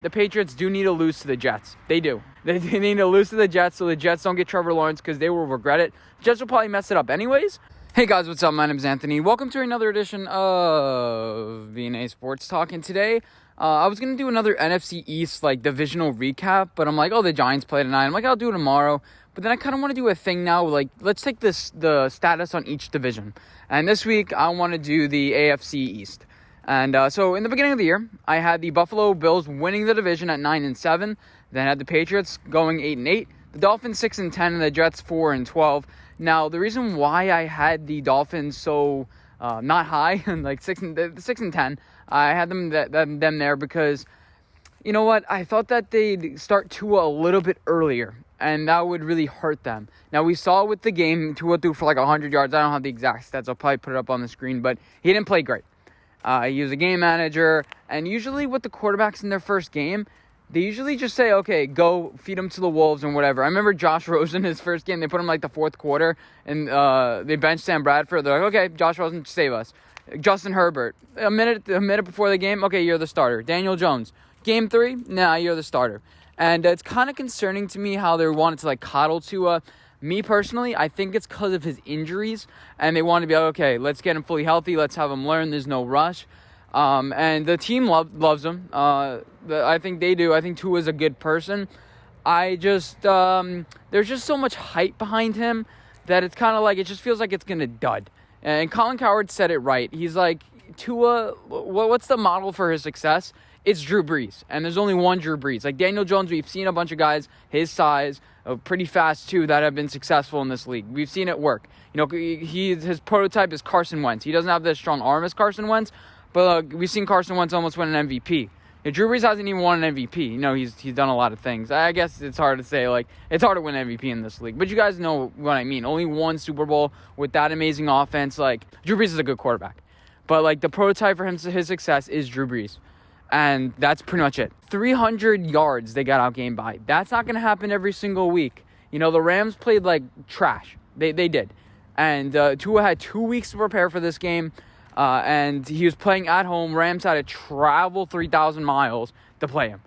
The Patriots do need to lose to the Jets. They do. They need to lose to the Jets so the Jets don't get Trevor Lawrence because they will regret it. Jets will probably mess it up anyways. Hey guys, what's up? My name is Anthony. Welcome to another edition of VNA Sports Talk. And today, I was going to do another NFC East divisional recap, but I'm like, the Giants play tonight. I'm like, I'll do it tomorrow. But then I kind of want to do a thing now, let's take the status on each division. And this week, I want to do the AFC East. And so in the beginning of the year, I had the Buffalo Bills winning the division at 9-7. Then I had the Patriots going 8-8, the Dolphins 6-10, and the Jets 4-12. Now the reason why I had the Dolphins so not high and 6-10, I had them there because you know what? I thought that they'd start Tua a little bit earlier, and that would really hurt them. Now, we saw with the game, Tua threw for 100 yards. I don't have the exact stats. I'll probably put it up on the screen, but he didn't play great. He was a game manager, and usually with the quarterbacks in their first game, they usually just say, okay, go feed them to the wolves and whatever. I remember Josh Rosen, his first game, they put him the fourth quarter, and they benched Sam Bradford. They're like, okay, Josh Rosen, save us. Justin Herbert, a minute before the game, okay, you're the starter. Daniel Jones, game 3, nah, you're the starter. And it's kind of concerning to me how they wanted to coddle Tua. Me personally, I think it's because of his injuries, and they want to be like, okay, let's get him fully healthy, let's have him learn, there's no rush. And the team loves him. I think they do. I think Tua is a good person. There's just so much hype behind him that it's kind of it just feels like it's going to dud. And Colin Cowherd said it right. He's like, Tua, what's the model for his success? It's Drew Brees, and there's only one Drew Brees. Daniel Jones, we've seen a bunch of guys his size, pretty fast too, that have been successful in this league. We've seen it work. His prototype is Carson Wentz. He doesn't have the strong arm as Carson Wentz, but we've seen Carson Wentz almost win an MVP. Drew Brees hasn't even won an MVP. He's done a lot of things. I guess it's hard to say, it's hard to win MVP in this league. But you guys know what I mean. Only one Super Bowl with that amazing offense. Drew Brees is a good quarterback. But, the prototype for his success is Drew Brees. And that's pretty much it. 300 yards they got outgained by. That's not going to happen every single week. The Rams played trash. They did. And Tua had 2 weeks to prepare for this game. And he was playing at home. Rams had to travel 3,000 miles to play him.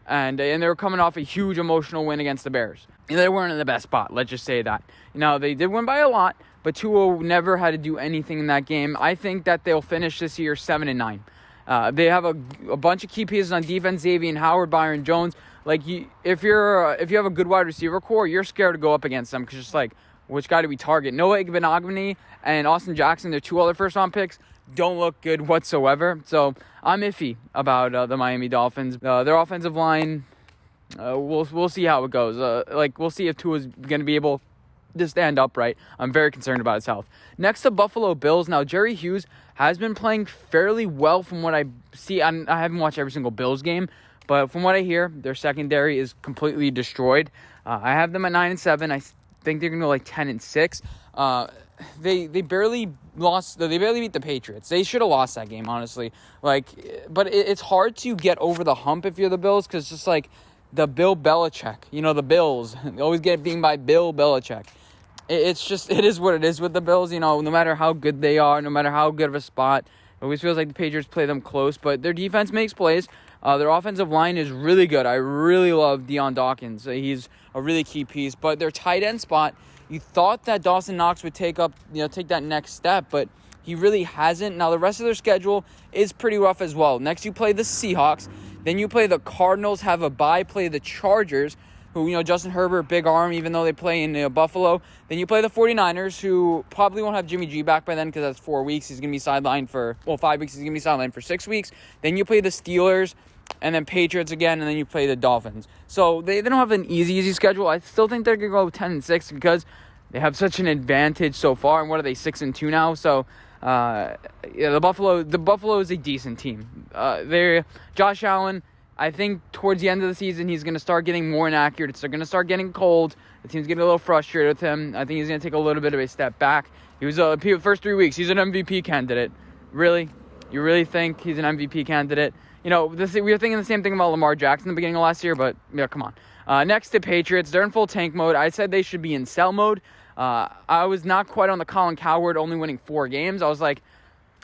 And they were coming off a huge emotional win against the Bears. They weren't in the best spot, let's just say that. They did win by a lot, but Tua never had to do anything in that game. I think that they'll finish this year 7-9. They have a bunch of key pieces on defense, Xavier Howard, Byron Jones. If you have a good wide receiver core, you're scared to go up against them because which guy do we target? Noah Igbenogany and Austin Jackson, their 2 other first-round picks, don't look good whatsoever. So I'm iffy about the Miami Dolphins. Their offensive line, we'll see how it goes. We'll see if Tua's going to be able to stand upright. I'm very concerned about his health. Next to Buffalo Bills. Now, Jerry Hughes has been playing fairly well from what I see. I haven't watched every single Bills game, but from what I hear, their secondary is completely destroyed. I have them at 9-7. I think they're going to go 10-6. They barely lost. They barely beat the Patriots. They should have lost that game, honestly. But it's hard to get over the hump if you're the Bills because it's just the Bill Belichick. The Bills. They always get beaten by Bill Belichick. It is what it is with the Bills. No matter how good they are, no matter how good of a spot, it always feels like the Patriots play them close. But their defense makes plays. Their offensive line is really good. I really love Deion Dawkins. He's a really key piece. But their tight end spot, you thought that Dawson Knox would take that next step, but he really hasn't. Now, the rest of their schedule is pretty rough as well. Next, you play the Seahawks. Then you play the Cardinals, have a bye, play the Chargers, who, Justin Herbert, big arm, even though they play in Buffalo. Then you play the 49ers, who probably won't have Jimmy G back by then because that's 4 weeks. He's going to be sidelined for, 5 weeks. He's going to be sidelined for 6 weeks. Then you play the Steelers, and then Patriots again, and then you play the Dolphins. So they don't have an easy schedule. I still think they're going to go 10-6 because they have such an advantage so far. And what are they, 6-2 now? So, the Buffalo is a decent team. Josh Allen, I think towards the end of the season, he's going to start getting more inaccurate. They're going to start getting cold. The team's getting a little frustrated with him. I think he's going to take a little bit of a step back. He was the first 3 weeks. He's an MVP candidate. Really? You really think he's an MVP candidate? We were thinking the same thing about Lamar Jackson in the beginning of last year, but come on. Next to Patriots, they're in full tank mode. I said they should be in sell mode. I was not quite on the Colin Cowherd only winning 4 games. I was like,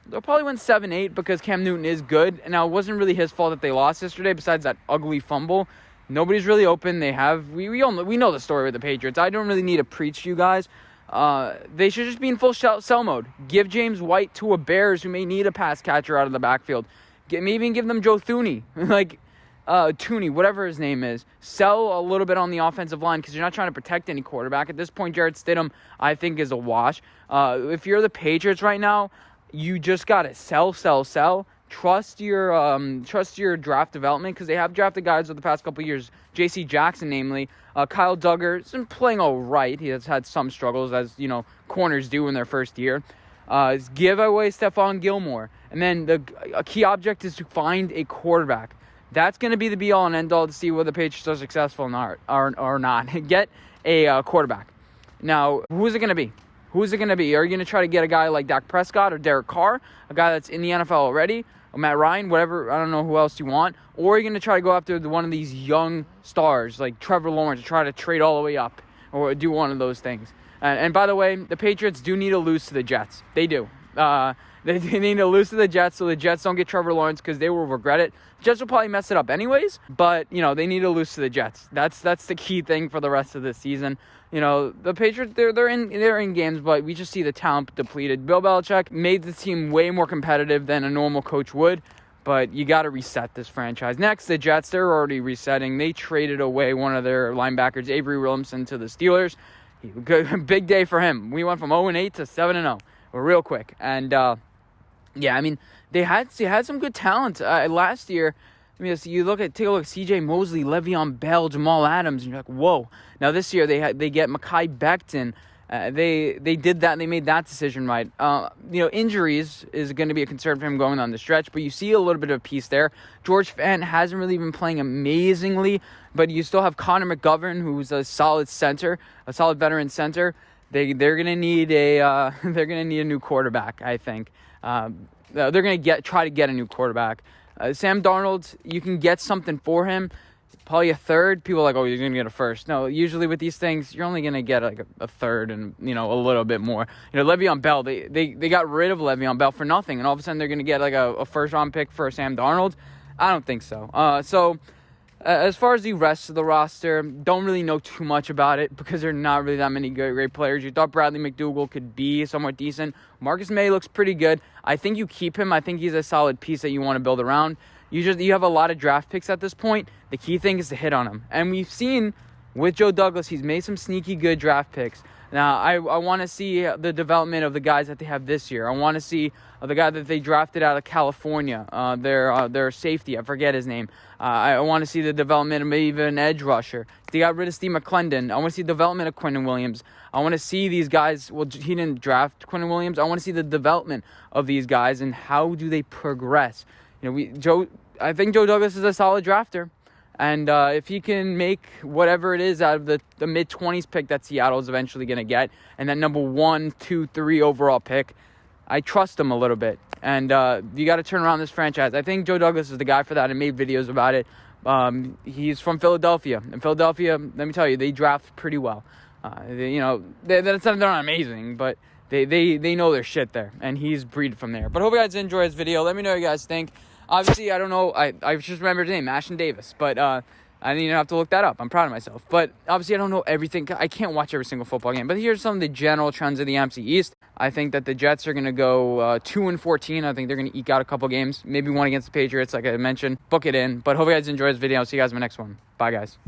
They'll probably win 7-8 because Cam Newton is good. And now, it wasn't really his fault that they lost yesterday besides that ugly fumble. Nobody's really open. We know the story with the Patriots. I don't really need to preach to you guys. They should just be in full sell mode. Give James White to a Bears who may need a pass catcher out of the backfield. Maybe even give them Joe Thuney, Tooney, whatever his name is. Sell a little bit on the offensive line because you're not trying to protect any quarterback. At this point, Jarrett Stidham, I think, is a wash. If you're the Patriots right now, you just got to sell. Trust your draft development because they have drafted guys over the past couple of years. J.C. Jackson, namely. Kyle Duggar has been playing all right. He has had some struggles, as corners do in their first year. Give away Stephon Gilmore. And then a key object is to find a quarterback. That's going to be the be-all and end-all to see whether the Patriots are successful or not. Get a quarterback. Now, who's it going to be? Are you going to try to get a guy like Dak Prescott or Derek Carr, a guy that's in the NFL already, or Matt Ryan, whatever, I don't know who else you want, or are you going to try to go after one of these young stars like Trevor Lawrence, try to trade all the way up or do one of those things? And by the way, the Patriots do need to lose to the Jets. They do. They need to lose to the Jets so the Jets don't get Trevor Lawrence because they will regret it. Jets will probably mess it up anyways, but, they need to lose to the Jets. That's the key thing for the rest of the season. The Patriots, they're in games, but we just see the talent depleted. Bill Belichick made the team way more competitive than a normal coach would, but you got to reset this franchise. Next, the Jets, they're already resetting. They traded away one of their linebackers, Avery Williamson, to the Steelers. Big day for him. We went from 0-8 to 7-0 real quick. And, they had some good talent last year. Take a look at C.J. Mosley, Le'Veon Bell, Jamal Adams, and you're like, whoa. Now this year they get Mekhi Becton. They did that and they made that decision right. Injuries is going to be a concern for him going on the stretch, but you see a little bit of a piece there. George Fant hasn't really been playing amazingly, but you still have Connor McGovern, who's a solid center, a solid veteran center. They're going to need a new quarterback, I think. They're going to try to get a new quarterback. Sam Darnold, you can get something for him. Probably a third. People are like, oh, you're going to get a first. No, usually with these things, you're only going to get like a third and, a little bit more. Le'Veon Bell, they got rid of Le'Veon Bell for nothing, and all of a sudden they're going to get like a first-round pick for Sam Darnold. I don't think so. As far as the rest of the roster, don't really know too much about it because there are not really that many great players. You thought Bradley McDougall could be somewhat decent. Marcus May looks pretty good. I think you keep him. I think he's a solid piece that you want to build around. You have a lot of draft picks at this point. The key thing is to hit on him. And we've seen with Joe Douglas, he's made some sneaky good draft picks. Now, I want to see the development of the guys that they have this year. I want to see the guy that they drafted out of California, their safety. I forget his name. I want to see the development of maybe even an edge rusher. They got rid of Steve McClendon. I want to see the development of Quinnen Williams. I want to see these guys. Well, he didn't draft Quinnen Williams. I want to see the development of these guys and how do they progress. I think Joe Douglas is a solid drafter. And if he can make whatever it is out of the mid-20s pick that Seattle's eventually going to get, and that number 1, 2, 3 overall pick, I trust him a little bit. And you got to turn around this franchise. I think Joe Douglas is the guy for that. I made videos about it. He's from Philadelphia. And Philadelphia, let me tell you, they draft pretty well. They're not amazing, but they know their shit there. And he's breed from there. But hope you guys enjoy this video. Let me know what you guys think. Obviously, I don't know. I just remembered his name, Ashton Davis. But I didn't even have to look that up. I'm proud of myself. But obviously, I don't know everything. I can't watch every single football game. But here's some of the general trends of the NFC East. I think that the Jets are going to go 2-14. I think they're going to eke out a couple games. Maybe one against the Patriots, like I mentioned. Book it in. But hope you guys enjoy this video. I'll see you guys in my next one. Bye, guys.